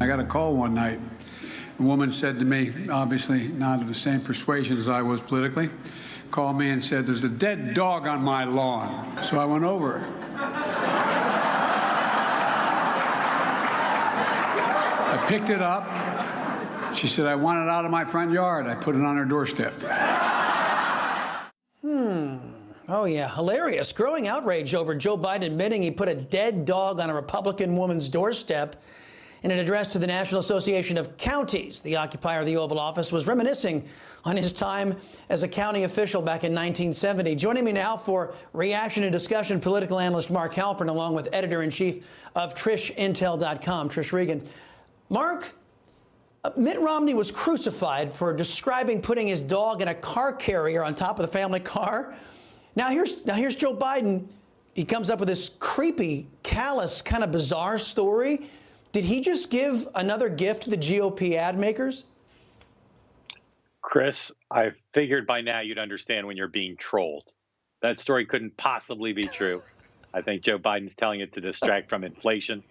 I got a call one night. A woman said to me, obviously not of the same persuasion as I was politically, called me and said, "There's a dead dog on my lawn." So I went over. I picked it up. She said, "I want it out of my front yard." I put it on her doorstep. Oh, yeah, hilarious. Growing outrage over Joe Biden admitting he put a dead dog on a Republican woman's doorstep. In an address to the National Association of Counties, the occupier of the Oval Office was reminiscing on his time as a county official back in 1970. Joining me now for reaction and discussion, political analyst Mark Halperin, along with editor-in-chief of TrishIntel.com, Trish Regan. Mark, Mitt Romney was crucified for describing putting his dog in a car carrier on top of the family car. Now here's Joe Biden. He comes up with this creepy, callous, kind of bizarre story. Did he just give another gift to the GOP ad makers? Chris, I figured by now you'd understand when you're being trolled. That story couldn't possibly be true. I think Joe Biden's telling it to distract from inflation.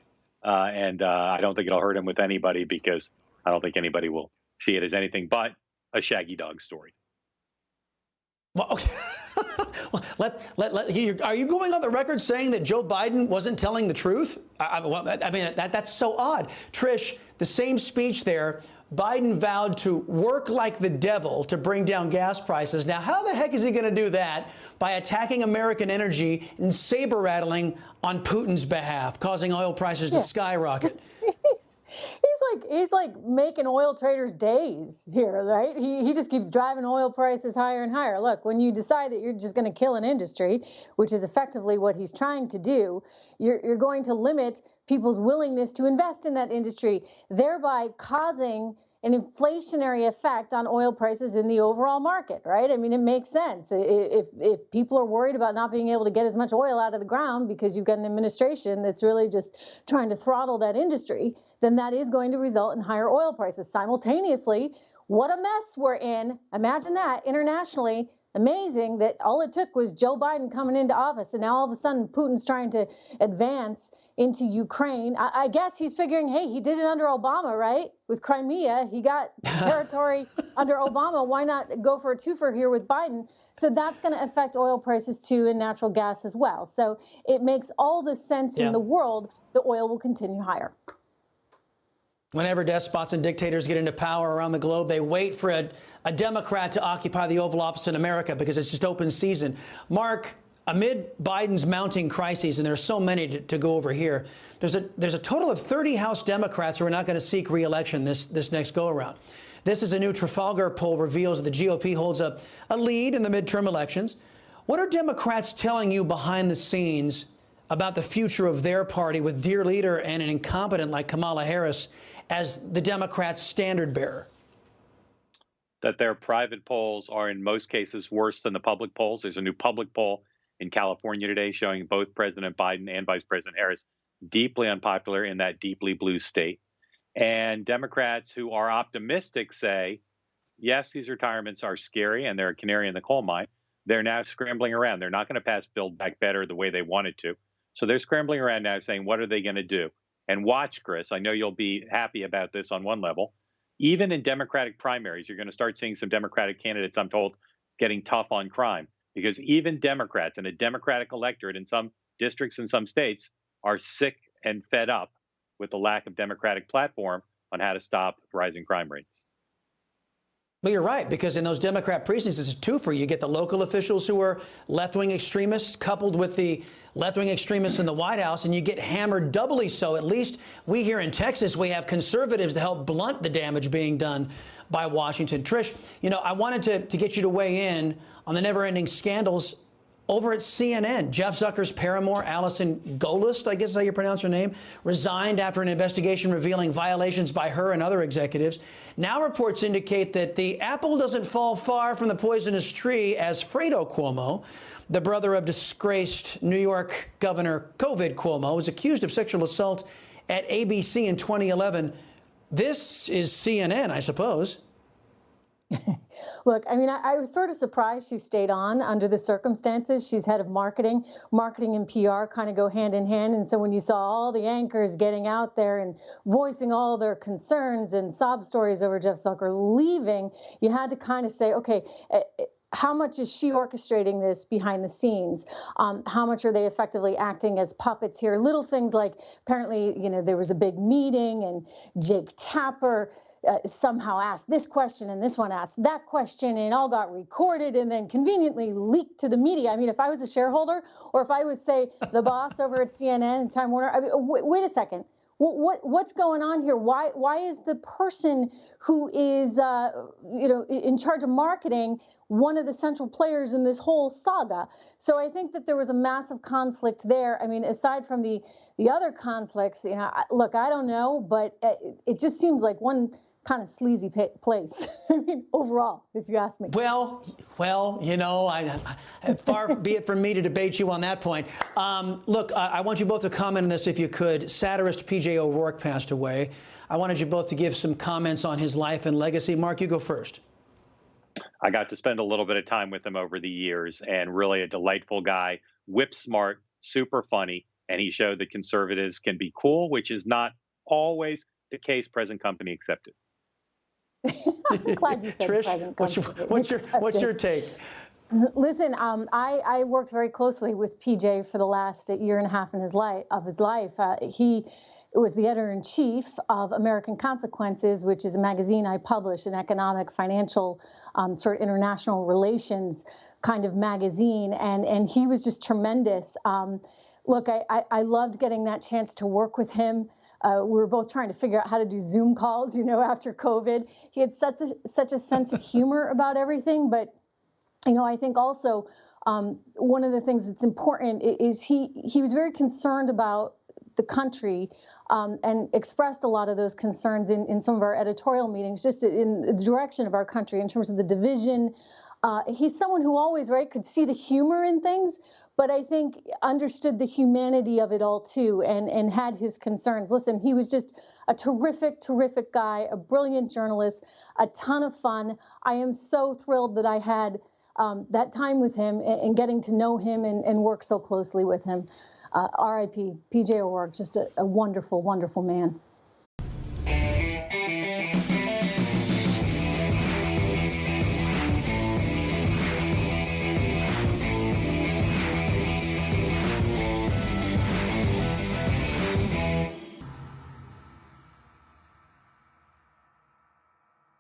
And I don't think it'll hurt him with anybody, because I don't think anybody will see it as anything but a shaggy dog story. Well, okay. Are you going on the record saying that Joe Biden wasn't telling the truth? I mean, that's so odd. Trish, the same speech there, Biden vowed to work like the devil to bring down gas prices. Now, how the heck is he going to do that by attacking American energy and saber rattling on Putin's behalf, causing oil prices to skyrocket? He's like making oil traders days here, right? He just keeps driving oil prices higher and higher. Look, when you decide that you're just going to kill an industry, which is effectively what he's trying to do, you're going to limit people's willingness to invest in that industry, thereby causing an inflationary effect on oil prices in the overall market, right? I mean, it makes sense. If people are worried about not being able to get as much oil out of the ground because you've got an administration that's really just trying to throttle that industry, then that is going to result in higher oil prices. Simultaneously, what a mess we're in. Imagine that internationally. Amazing that all it took was Joe Biden coming into office, and now all of a sudden Putin's trying to advance into Ukraine. I guess he's figuring, hey, he did it under Obama, right? With Crimea, he got territory under Obama. Why not go for a twofer here with Biden? So that's going to affect oil prices too, and natural gas as well. So it makes all the sense in the world that oil will continue higher. Whenever despots and dictators get into power around the globe, they wait for a Democrat to occupy the Oval Office in America because it's just open season. Mark, amid Biden's mounting crises, and there's so many to go over here, there's a total of 30 House Democrats who are not going to seek re-election this next go-around. This is a new Trafalgar poll reveals that the GOP holds a lead in the midterm elections. What are Democrats telling you behind the scenes about the future of their party with dear leader and an incompetent like Kamala Harris as the Democrats' standard bearer? That their private polls are in most cases worse than the public polls. There's a new public poll in California today showing both President Biden and Vice President Harris deeply unpopular in that deeply blue state. And Democrats who are optimistic say, yes, these retirements are scary and they're a canary in the coal mine. They're now scrambling around. They're not going to pass Build Back Better the way they wanted to. So they're scrambling around now saying, what are they going to do? And watch, Chris, I know you'll be happy about this on one level. Even in Democratic primaries, you're going to start seeing some Democratic candidates, I'm told, getting tough on crime, because even Democrats and a Democratic electorate in some districts in some states are sick and fed up with the lack of Democratic platform on how to stop rising crime rates. Well, you're right, because in those Democrat precincts, it's a twofer. You get the local officials who are left-wing extremists coupled with the left-wing extremists in the White House, and you get hammered doubly so. At least we here in Texas, we have conservatives to help blunt the damage being done by Washington. Trish, you know, I wanted to get you to weigh in on the never-ending scandals over at CNN. Jeff Zucker's paramour, Allison Gollust, I guess is how you pronounce her name, resigned after an investigation revealing violations by her and other executives. Now reports indicate that the apple doesn't fall far from the poisonous tree, as Fredo Cuomo, the brother of disgraced New York Governor COVID Cuomo, was accused of sexual assault at ABC in 2011. This is CNN, I suppose. Look, I mean, I was sort of surprised she stayed on under the circumstances. She's head of marketing. Marketing and PR kind of go hand in hand. And so when you saw all the anchors getting out there and voicing all their concerns and sob stories over Jeff Zucker leaving, you had to kind of say, okay, how much is she orchestrating this behind the scenes? How much are they effectively acting as puppets here? Little things like apparently, there was a big meeting and Jake Tapper somehow asked this question and this one asked that question and all got recorded and then conveniently leaked to the media. I mean, if I was a shareholder or if I was, say, the boss over at CNN and Time Warner, I mean, wait a second. What's going on here? Why is the person who is in charge of marketing one of the central players in this whole saga? So I think that there was a massive conflict there. I mean, aside from the other conflicts, look, I don't know, but it just seems like one kind of sleazy place. I mean, overall, if you ask me. Well, far be it from me to debate you on that point. Look, I want you both to comment on this if you could. Satirist P.J. O'Rourke passed away. I wanted you both to give some comments on his life and legacy. Mark, you go first. I got to spend a little bit of time with him over the years, and really a delightful guy, whip smart, super funny, and he showed that conservatives can be cool, which is not always the case, present company accepted. I'm glad you said Trish, present company. what's your take? Listen, I worked very closely with PJ for the last year and a half of his life. He was the editor-in-chief of American Consequences, which is a magazine I publish, an economic, financial, sort of international relations kind of magazine, and he was just tremendous. Look, I loved getting that chance to work with him. We were both trying to figure out how to do Zoom calls, after COVID. He had such a sense of humor about everything. But, I think also one of the things that's important is he was very concerned about the country and expressed a lot of those concerns in some of our editorial meetings, just in the direction of our country in terms of the division. He's someone who always, could see the humor in things, but I think understood the humanity of it all too, and had his concerns. Listen, he was just a terrific, terrific guy, a brilliant journalist, a ton of fun. I am so thrilled that I had that time with him and getting to know him and work so closely with him. R.I.P. P.J. O'Rourke, just a wonderful, wonderful man.